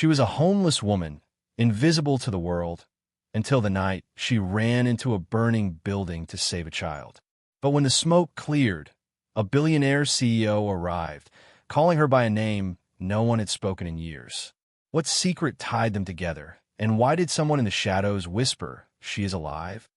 She was a homeless woman, invisible to the world, until the night she ran into a burning building to save a child. But when the smoke cleared, a billionaire CEO arrived, calling her by a name no one had spoken in years. What secret tied them together, and why did someone in the shadows whisper, "She is alive"?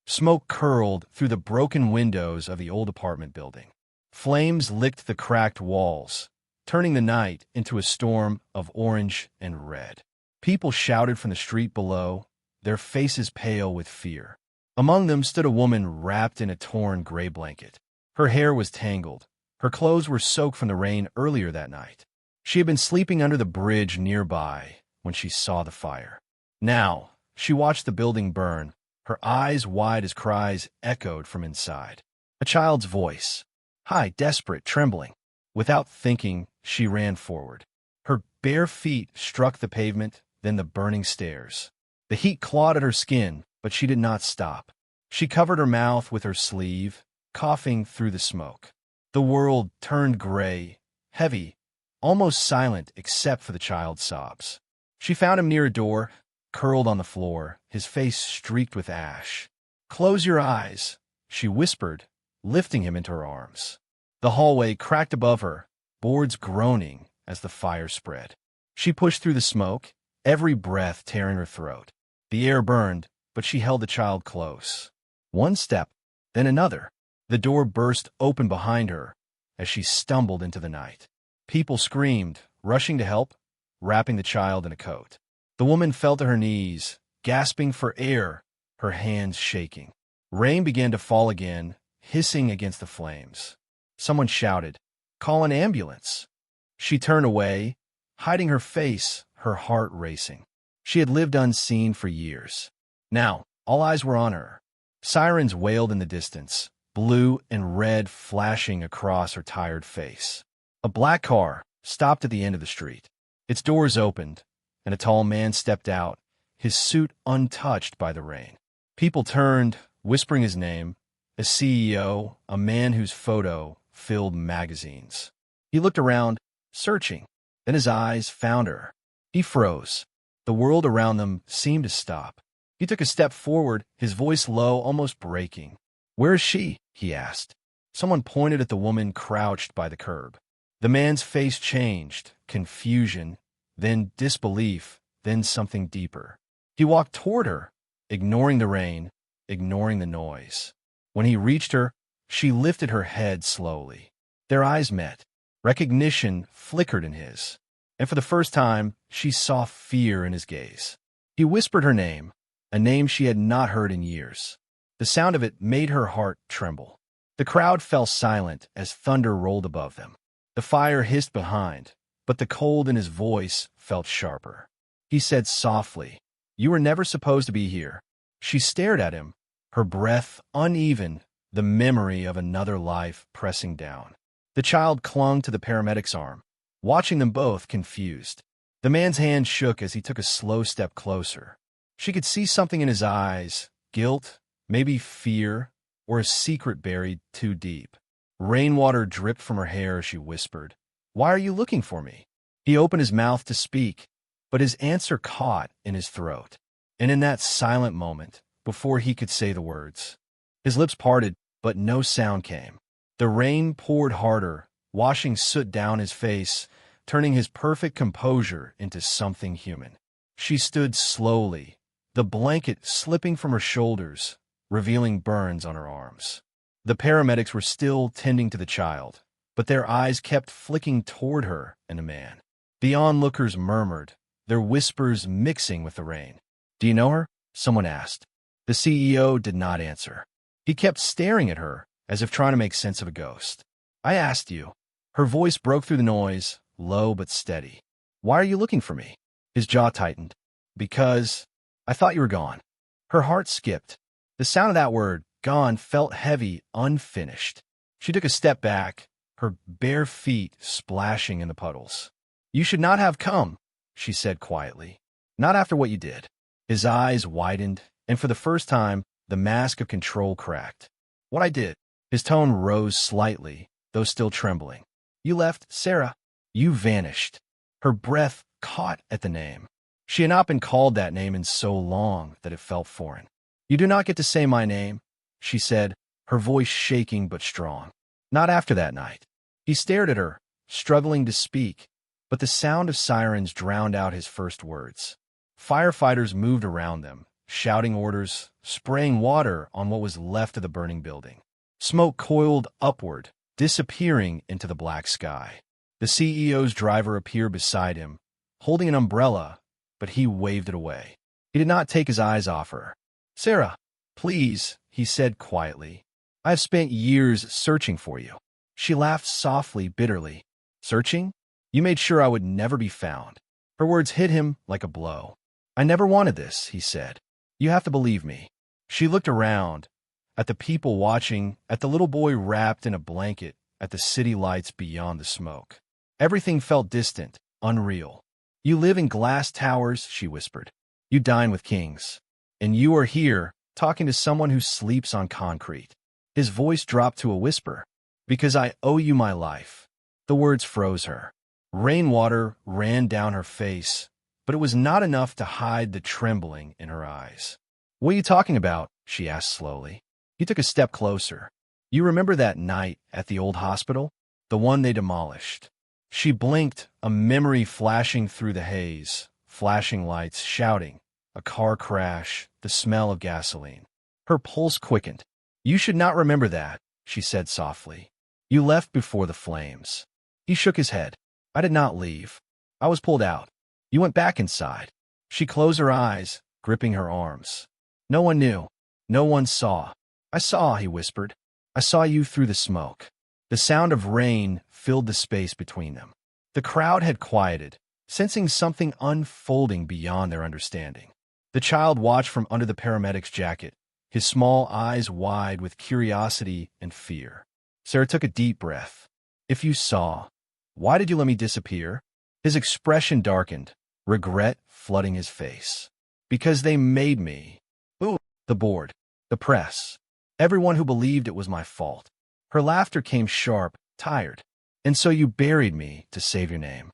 Smoke curled through the broken windows of the old apartment building. Flames licked the cracked walls, turning the night into a storm of orange and red. People shouted from the street below, their faces pale with fear. Among them stood a woman wrapped in a torn gray blanket. Her hair was tangled. Her clothes were soaked from the rain earlier that night. She had been sleeping under the bridge nearby when she saw the fire. Now, she watched the building burn, her eyes wide as cries echoed from inside. A child's voice. High, desperate, trembling. Without thinking, she ran forward. Her bare feet struck the pavement, then the burning stairs. The heat clawed at her skin, but she did not stop. She covered her mouth with her sleeve, coughing through the smoke. The world turned gray, heavy, almost silent except for the child's sobs. She found him near a door, curled on the floor, his face streaked with ash. "Close your eyes," she whispered, lifting him into her arms. The hallway cracked above her, boards groaning as the fire spread. She pushed through the smoke, every breath tearing her throat. The air burned, but she held the child close. One step, then another. The door burst open behind her as she stumbled into the night. People screamed, rushing to help, wrapping the child in a coat. The woman fell to her knees, gasping for air, her hands shaking. Rain began to fall again, hissing against the flames. Someone shouted, "Call an ambulance." She turned away, hiding her face, her heart racing. She had lived unseen for years. Now, all eyes were on her. Sirens wailed in the distance, blue and red flashing across her tired face. A black car stopped at the end of the street. Its doors opened, and a tall man stepped out, his suit untouched by the rain. People turned, whispering his name, a CEO, a man whose photo filled magazines. He looked around, searching. Then his eyes found her. He froze. The world around them seemed to stop. He took a step forward, his voice low, almost breaking. "Where is she?" he asked. Someone pointed at the woman crouched by the curb. The man's face changed, confusion, then disbelief, then something deeper. He walked toward her, ignoring the rain, ignoring the noise. When he reached her, she lifted her head slowly. Their eyes met. Recognition flickered in his, and for the first time, she saw fear in his gaze. He whispered her name, a name she had not heard in years. The sound of it made her heart tremble. The crowd fell silent as thunder rolled above them. The fire hissed behind, but the cold in his voice felt sharper. He said softly, "You were never supposed to be here." She stared at him, her breath uneven, the memory of another life pressing down. The child clung to the paramedic's arm, watching them both confused. The man's hand shook as he took a slow step closer. She could see something in his eyes, guilt, maybe fear, or a secret buried too deep. Rainwater dripped from her hair as she whispered, "Why are you looking for me?" He opened his mouth to speak, but his answer caught in his throat. And in that silent moment, before he could say the words, his lips parted, but no sound came. The rain poured harder, washing soot down his face, turning his perfect composure into something human. She stood slowly, the blanket slipping from her shoulders, revealing burns on her arms. The paramedics were still tending to the child, but their eyes kept flicking toward her and the man. The onlookers murmured, their whispers mixing with the rain. "Do you know her?" someone asked. The CEO did not answer. He kept staring at her, as if trying to make sense of a ghost. "I asked you." Her voice broke through the noise, low but steady. "Why are you looking for me?" His jaw tightened. "Because I thought you were gone." Her heart skipped. The sound of that word, gone, felt heavy, unfinished. She took a step back, her bare feet splashing in the puddles. "You should not have come," she said quietly. "Not after what you did." His eyes widened, and for the first time, the mask of control cracked. "What I did?" His tone rose slightly, though still trembling. "You left Sarah. You vanished." Her breath caught at the name. She had not been called that name in so long that it felt foreign. "You do not get to say my name," she said, her voice shaking but strong. "Not after that night." He stared at her, struggling to speak, but the sound of sirens drowned out his first words. Firefighters moved around them, shouting orders, spraying water on what was left of the burning building. Smoke coiled upward, disappearing into the black sky. The CEO's driver appeared beside him, holding an umbrella, but he waved it away. He did not take his eyes off her. "Sarah, please," he said quietly. "I have spent years searching for you." She laughed softly, bitterly. "Searching? You made sure I would never be found." Her words hit him like a blow. "I never wanted this," he said. "You have to believe me." She looked around, at the people watching, at the little boy wrapped in a blanket, at the city lights beyond the smoke. Everything felt distant, unreal. "You live in glass towers," she whispered. "You dine with kings. And you are here, talking to someone who sleeps on concrete." His voice dropped to a whisper. "Because I owe you my life." The words froze her. Rainwater ran down her face, but it was not enough to hide the trembling in her eyes. "What are you talking about?" she asked slowly. He took a step closer. "You remember that night at the old hospital? The one they demolished?" She blinked, a memory flashing through the haze, flashing lights, shouting, a car crash, the smell of gasoline. Her pulse quickened. "You should not remember that," she said softly. "You left before the flames." He shook his head. "I did not leave. I was pulled out. You went back inside." She closed her eyes, gripping her arms. "No one knew. No one saw." "I saw," he whispered. "I saw you through the smoke." The sound of rain filled the space between them. The crowd had quieted, sensing something unfolding beyond their understanding. The child watched from under the paramedic's jacket, his small eyes wide with curiosity and fear. Sarah took a deep breath. "If you saw, why did you let me disappear?" His expression darkened, regret flooding his face. "Because they made me." "Ooh." "The board, the press, everyone who believed it was my fault." Her laughter came sharp, tired. "And so you buried me to save your name."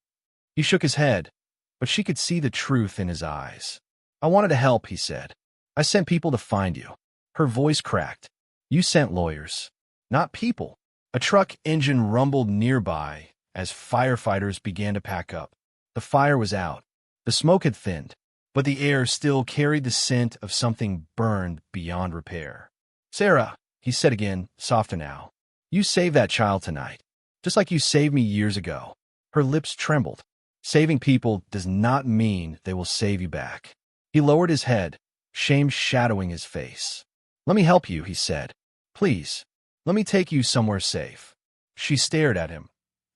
He shook his head, but she could see the truth in his eyes. "I wanted to help," he said. "I sent people to find you." Her voice cracked. "You sent lawyers, not people." A truck engine rumbled nearby as firefighters began to pack up. The fire was out. The smoke had thinned, but the air still carried the scent of something burned beyond repair. "Sarah," he said again, softer now. "You saved that child tonight, just like you saved me years ago." Her lips trembled. Saving people does not mean they will save you back. He lowered his head, shame shadowing his face. "Let me help you," he said. "Please, let me take you somewhere safe." She stared at him,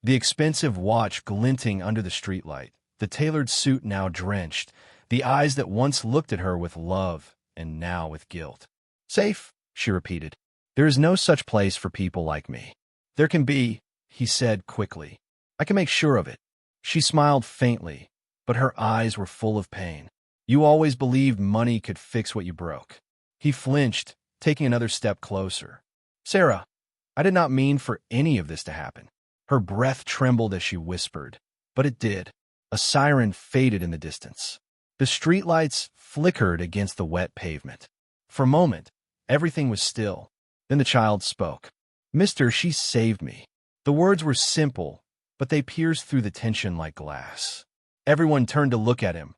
the expensive watch glinting under the streetlight, the tailored suit now drenched, the eyes that once looked at her with love and now with guilt. "Safe," she repeated. "There is no such place for people like me." "There can be," he said quickly. "I can make sure of it." She smiled faintly, but her eyes were full of pain. "You always believed money could fix what you broke." He flinched, taking another step closer. "Sarah, I did not mean for any of this to happen." Her breath trembled as she whispered, but it did. A siren faded in the distance. The streetlights flickered against the wet pavement. For a moment, everything was still. Then the child spoke. "Mister, she saved me." The words were simple, but they pierced through the tension like glass. Everyone turned to look at him,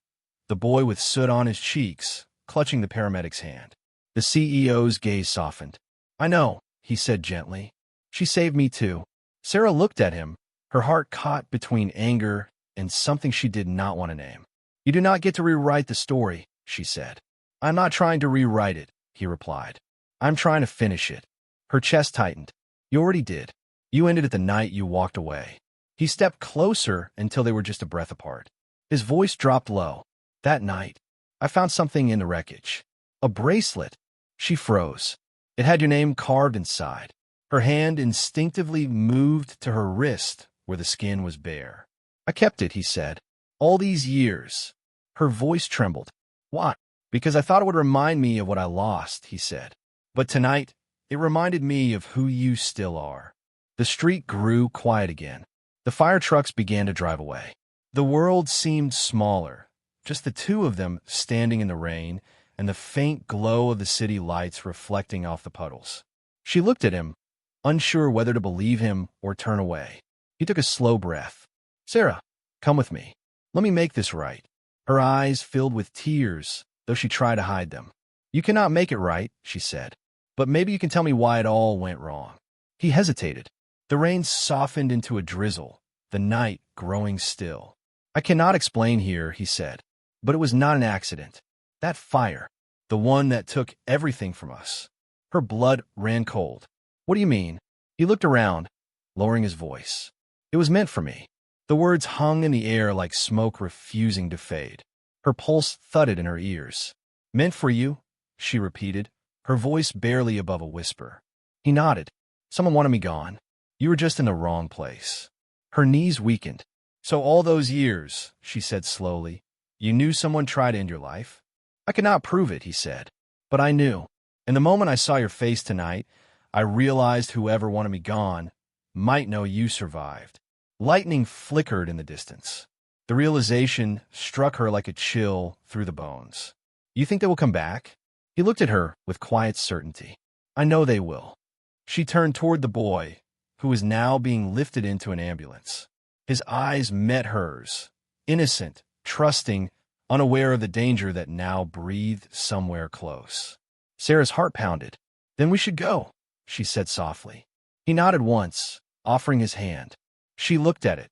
the boy with soot on his cheeks, clutching the paramedic's hand. The CEO's gaze softened. "I know," he said gently. "She saved me too." Sarah looked at him, her heart caught between anger and something she did not want to name. "You do not get to rewrite the story," she said. "I'm not trying to rewrite it," he replied. "I'm trying to finish it." Her chest tightened. "You already did. You ended it the night you walked away." He stepped closer until they were just a breath apart. His voice dropped low. "That night, I found something in the wreckage. A bracelet." She froze. It had your name carved inside. Her hand instinctively moved to her wrist where the skin was bare. "I kept it," he said. "All these years." Her voice trembled. "Why?" "Because I thought it would remind me of what I lost," he said. "But tonight, it reminded me of who you still are." The street grew quiet again. The fire trucks began to drive away. The world seemed smaller, just the two of them standing in the rain and the faint glow of the city lights reflecting off the puddles. She looked at him, unsure whether to believe him or turn away. He took a slow breath. "Sarah, come with me. Let me make this right." Her eyes filled with tears, though she tried to hide them. "You cannot make it right," she said. "But maybe you can tell me why it all went wrong." He hesitated. The rain softened into a drizzle, the night growing still. "I cannot explain here," he said, "but it was not an accident. That fire, the one that took everything from us." Her blood ran cold. "What do you mean?" He looked around, lowering his voice. "It was meant for me." The words hung in the air like smoke refusing to fade. Her pulse thudded in her ears. "Meant for you?" she repeated, her voice barely above a whisper. He nodded. "Someone wanted me gone. You were just in the wrong place." Her knees weakened. "So all those years," she said slowly, "you knew someone tried to end your life?" "I could not prove it," he said, "but I knew. And the moment I saw your face tonight, I realized whoever wanted me gone might know you survived." Lightning flickered in the distance. The realization struck her like a chill through the bones. "You think they will come back?" He looked at her with quiet certainty. "I know they will." She turned toward the boy, who was now being lifted into an ambulance. His eyes met hers, innocent, trusting, unaware of the danger that now breathed somewhere close. Sarah's heart pounded. "Then we should go," she said softly. He nodded once, offering his hand. She looked at it,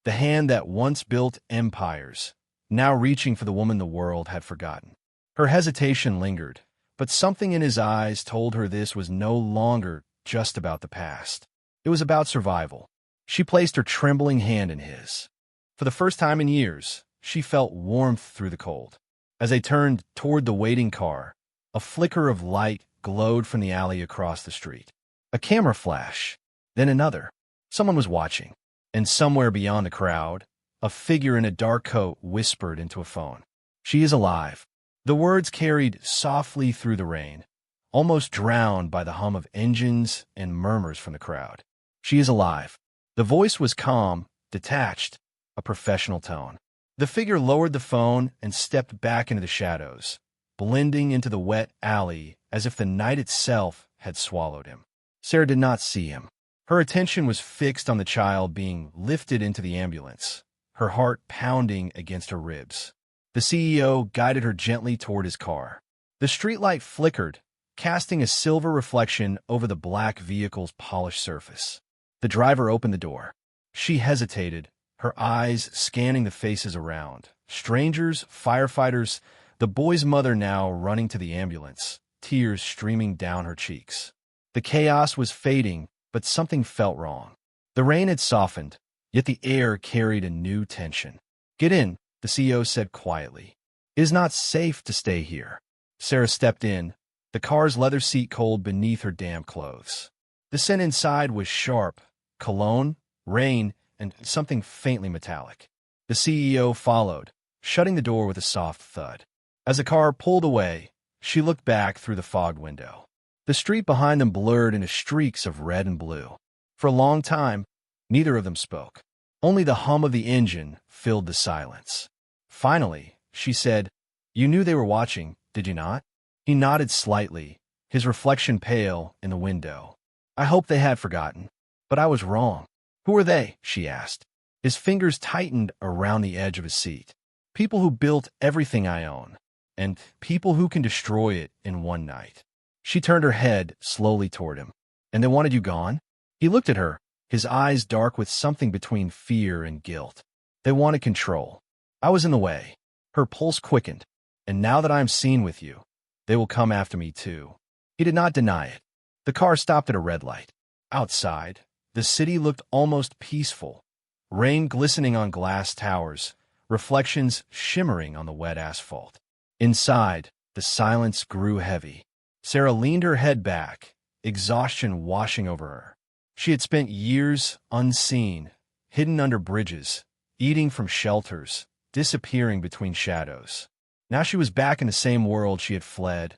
the hand that once built empires, now reaching for the woman the world had forgotten. Her hesitation lingered, but something in his eyes told her this was no longer just about the past. It was about survival. She placed her trembling hand in his. For the first time in years, she felt warmth through the cold. As they turned toward the waiting car, a flicker of light glowed from the alley across the street. A camera flash, then another. Someone was watching, and somewhere beyond the crowd, a figure in a dark coat whispered into a phone. "She is alive." The words carried softly through the rain, almost drowned by the hum of engines and murmurs from the crowd. "She is alive." The voice was calm, detached, a professional tone. The figure lowered the phone and stepped back into the shadows, blending into the wet alley as if the night itself had swallowed him. Sarah did not see him. Her attention was fixed on the child being lifted into the ambulance, her heart pounding against her ribs. The CEO guided her gently toward his car. The streetlight flickered, casting a silver reflection over the black vehicle's polished surface. The driver opened the door. She hesitated, her eyes scanning the faces around. Strangers, firefighters, the boy's mother now running to the ambulance, tears streaming down her cheeks. The chaos was fading, but something felt wrong. The rain had softened, yet the air carried a new tension. "Get in," the CEO said quietly. "It is not safe to stay here." Sarah stepped in, the car's leather seat cold beneath her damp clothes. The scent inside was sharp, cologne, rain, and something faintly metallic. The CEO followed, shutting the door with a soft thud. As the car pulled away, she looked back through the fogged window. The street behind them blurred into streaks of red and blue. For a long time, neither of them spoke. Only the hum of the engine filled the silence. Finally, she said, "You knew they were watching, did you not?" He nodded slightly, his reflection pale in the window. "I hoped they had forgotten, but I was wrong." "Who are they?" she asked. His fingers tightened around the edge of his seat. "People who built everything I own, and people who can destroy it in one night." She turned her head slowly toward him. "And they wanted you gone?" He looked at her, his eyes dark with something between fear and guilt. "They wanted control. I was in the way." Her pulse quickened. "And now that I am seen with you, they will come after me too." He did not deny it. The car stopped at a red light. Outside, the city looked almost peaceful, rain glistening on glass towers, reflections shimmering on the wet asphalt. Inside, the silence grew heavy. Sarah leaned her head back, exhaustion washing over her. She had spent years unseen, hidden under bridges, eating from shelters, disappearing between shadows. Now she was back in the same world she had fled,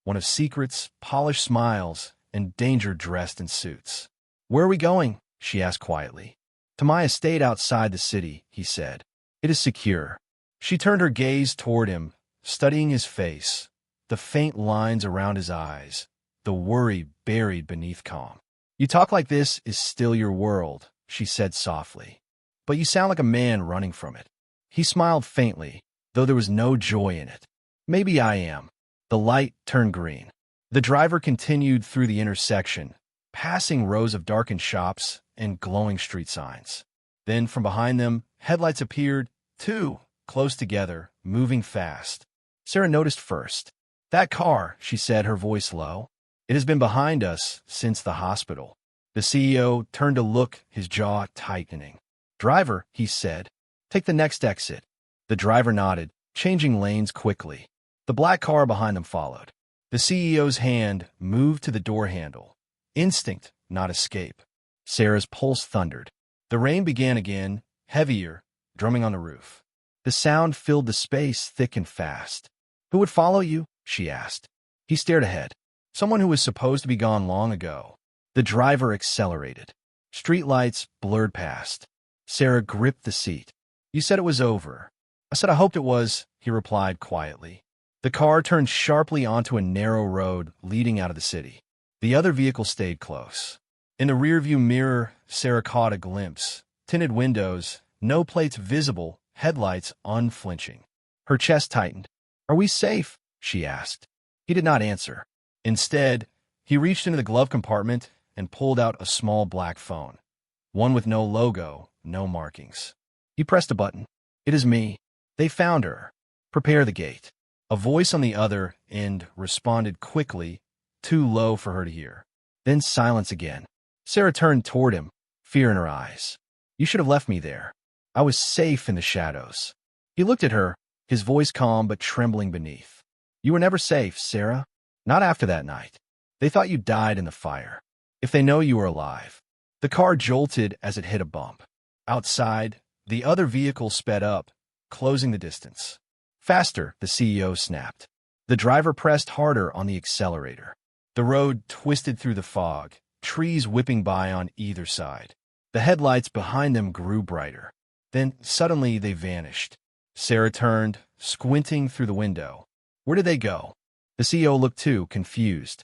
one of secrets, polished smiles, and danger dressed in suits. "Where are we going?" she asked quietly. "To my estate outside the city," he said. It is secure. She turned her gaze toward him, studying his face, the faint lines around his eyes, the worry buried beneath calm. You talk like this is still your world, she said softly. But you sound like a man running from it. He smiled faintly, though there was no joy in it. Maybe I am. The light turned green. The driver continued through the intersection, passing rows of darkened shops and glowing street signs. Then, from behind them, headlights appeared, too, close together, moving fast. Sarah noticed first. That car, she said, her voice low. It has been behind us since the hospital. The CEO turned to look, his jaw tightening. Driver, he said, take the next exit. The driver nodded, changing lanes quickly. The black car behind them followed. The CEO's hand moved to the door handle. Instinct, not escape. Sarah's pulse thundered. The rain began again, heavier, drumming on the roof. The sound filled the space thick and fast. Who would follow you? She asked. He stared ahead. Someone who was supposed to be gone long ago. The driver accelerated. Streetlights blurred past. Sarah gripped the seat. You said it was over. I said I hoped it was, he replied quietly. The car turned sharply onto a narrow road leading out of the city. The other vehicle stayed close. In the rearview mirror, Sarah caught a glimpse. Tinted windows, no plates visible, headlights unflinching. Her chest tightened. Are we safe? She asked. He did not answer. Instead, he reached into the glove compartment and pulled out a small black phone. One with no logo, no markings. He pressed a button. It is me. They found her. Prepare the gate. A voice on the other end responded quickly, too low for her to hear. Then silence again. Sarah turned toward him, fear in her eyes. You should have left me there. I was safe in the shadows. He looked at her, his voice calm but trembling beneath. You were never safe, Sarah. Not after that night. They thought you died in the fire. If they know you were alive. The car jolted as it hit a bump. Outside, the other vehicle sped up, closing the distance. Faster, the CEO snapped. The driver pressed harder on the accelerator. The road twisted through the fog, trees whipping by on either side. The headlights behind them grew brighter. Then, suddenly, they vanished. Sarah turned, squinting through the window. Where did they go? The CEO looked too, confused.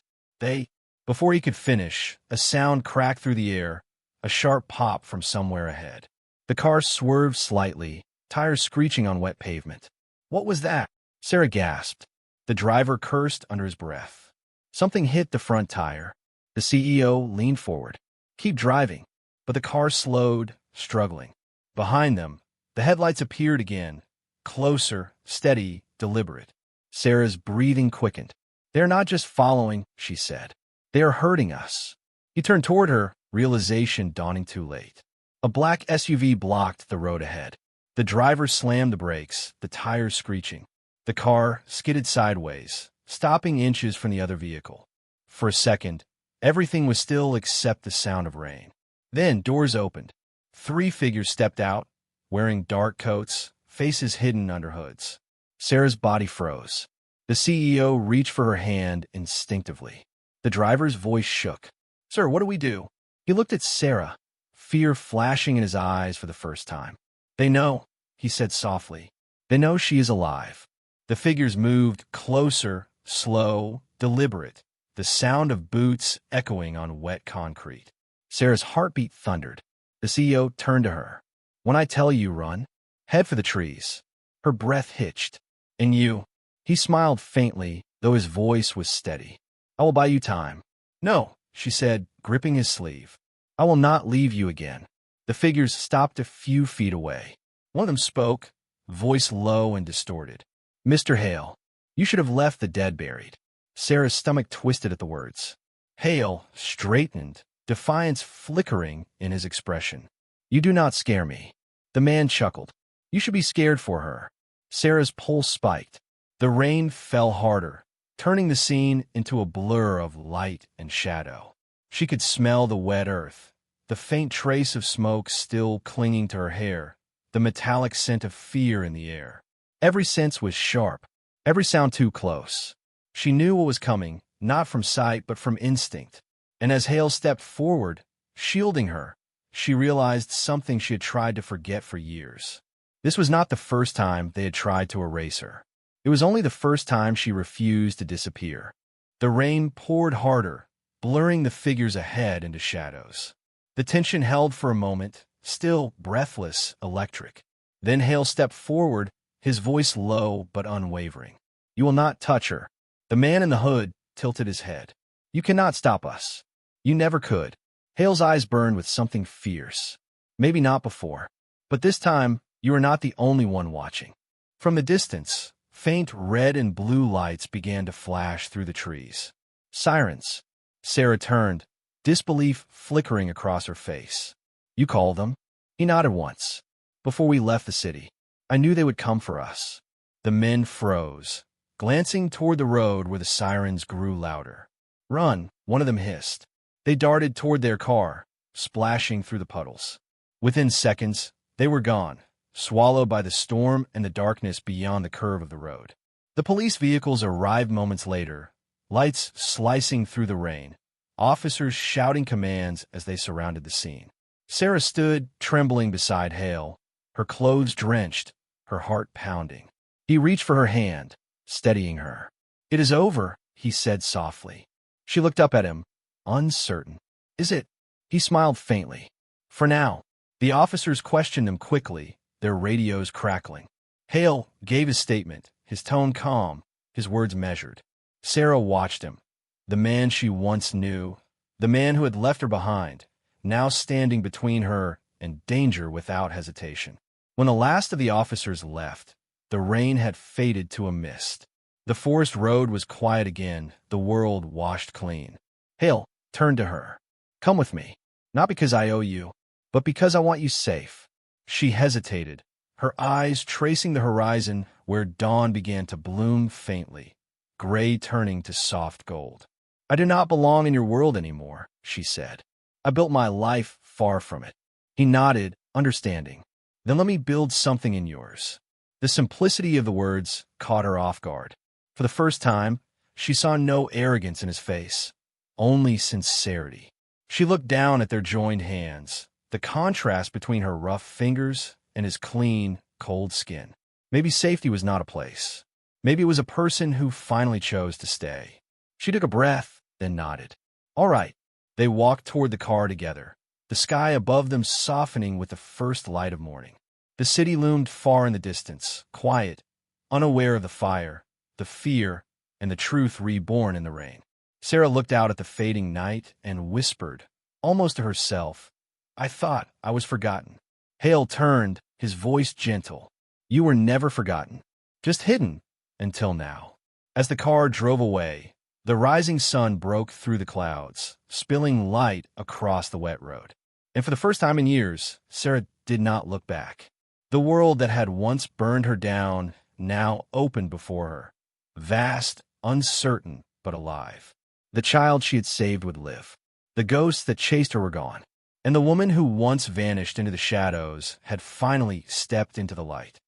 Before he could finish, a sound cracked through the air, a sharp pop from somewhere ahead. The car swerved slightly, tires screeching on wet pavement. What was that? Sarah gasped. The driver cursed under his breath. Something hit the front tire. The CEO leaned forward. Keep driving. But the car slowed, struggling. Behind them, the headlights appeared again, closer, steady, deliberate. Sarah's breathing quickened. They're not just following, she said. They are hurting us. He turned toward her, realization dawning too late. A black SUV blocked the road ahead. The driver slammed the brakes, the tires screeching. The car skidded sideways, stopping inches from the other vehicle. For a second, everything was still except the sound of rain. Then doors opened. 3 figures stepped out, wearing dark coats, faces hidden under hoods. Sarah's body froze. The CEO reached for her hand instinctively. The driver's voice shook. Sir, what do we do? He looked at Sarah, fear flashing in his eyes for the first time. They know, he said softly. They know she is alive. The figures moved closer, slow, deliberate, the sound of boots echoing on wet concrete. Sarah's heartbeat thundered. The CEO turned to her. When I tell you run, head for the trees. Her breath hitched. And you? He smiled faintly, though his voice was steady. I will buy you time. No, she said, gripping his sleeve. I will not leave you again. The figures stopped a few feet away. One of them spoke, voice low and distorted. Mr. Hale, you should have left the dead buried. Sarah's stomach twisted at the words. Hale straightened, defiance flickering in his expression. You do not scare me. The man chuckled. You should be scared for her. Sarah's pulse spiked. The rain fell harder, turning the scene into a blur of light and shadow. She could smell the wet earth, the faint trace of smoke still clinging to her hair, the metallic scent of fear in the air. Every sense was sharp, every sound too close. She knew what was coming, not from sight but from instinct. And as Hale stepped forward, shielding her, she realized something she had tried to forget for years. This was not the first time they had tried to erase her. It was only the first time she refused to disappear. The rain poured harder, blurring the figures ahead into shadows. The tension held for a moment, still breathless, electric. Then Hale stepped forward, his voice low but unwavering. "You will not touch her." The man in the hood tilted his head. "You cannot stop us. You never could." Hale's eyes burned with something fierce. "Maybe not before, but this time you are not the only one watching." From the distance, faint red and blue lights began to flash through the trees. Sirens. Sarah turned, disbelief flickering across her face. "You call them?" He nodded once. "Before we left the city, I knew they would come for us." The men froze, glancing toward the road where the sirens grew louder. "Run," one of them hissed. They darted toward their car, splashing through the puddles. Within seconds, they were gone, swallowed by the storm and the darkness beyond the curve of the road. The police vehicles arrived moments later, lights slicing through the rain, officers shouting commands as they surrounded the scene. Sarah stood, trembling beside Hale, her clothes drenched, her heart pounding. He reached for her hand, steadying her. "It is over," he said softly. She looked up at him, uncertain. "Is it?" He smiled faintly. "For now." The officers questioned him quickly, their radios crackling. Hale gave his statement, his tone calm, his words measured. Sarah watched him. The man she once knew, the man who had left her behind, now standing between her and danger without hesitation. When the last of the officers left, the rain had faded to a mist. The forest road was quiet again, the world washed clean. Hale turned to her. "Come with me. Not because I owe you, but because I want you safe." She hesitated, her eyes tracing the horizon where dawn began to bloom faintly, gray turning to soft gold. "I do not belong in your world anymore," she said. "I built my life far from it." He nodded, understanding. "Then let me build something in yours." The simplicity of the words caught her off guard. For the first time, she saw no arrogance in his face, only sincerity. She looked down at their joined hands, the contrast between her rough fingers and his clean, cold skin. Maybe safety was not a place. Maybe it was a person who finally chose to stay. She took a breath, then nodded. "All right." They walked toward the car together, the sky above them softening with the first light of morning. The city loomed far in the distance, quiet, unaware of the fire, the fear, and the truth reborn in the rain. Sarah looked out at the fading night and whispered, almost to herself, "I thought I was forgotten." Hale turned, his voice gentle. "You were never forgotten, just hidden, until now." As the car drove away, the rising sun broke through the clouds, spilling light across the wet road. And for the first time in years, Sarah did not look back. The world that had once burned her down now opened before her, vast, uncertain, but alive. The child she had saved would live. The ghosts that chased her were gone. And the woman who once vanished into the shadows had finally stepped into the light.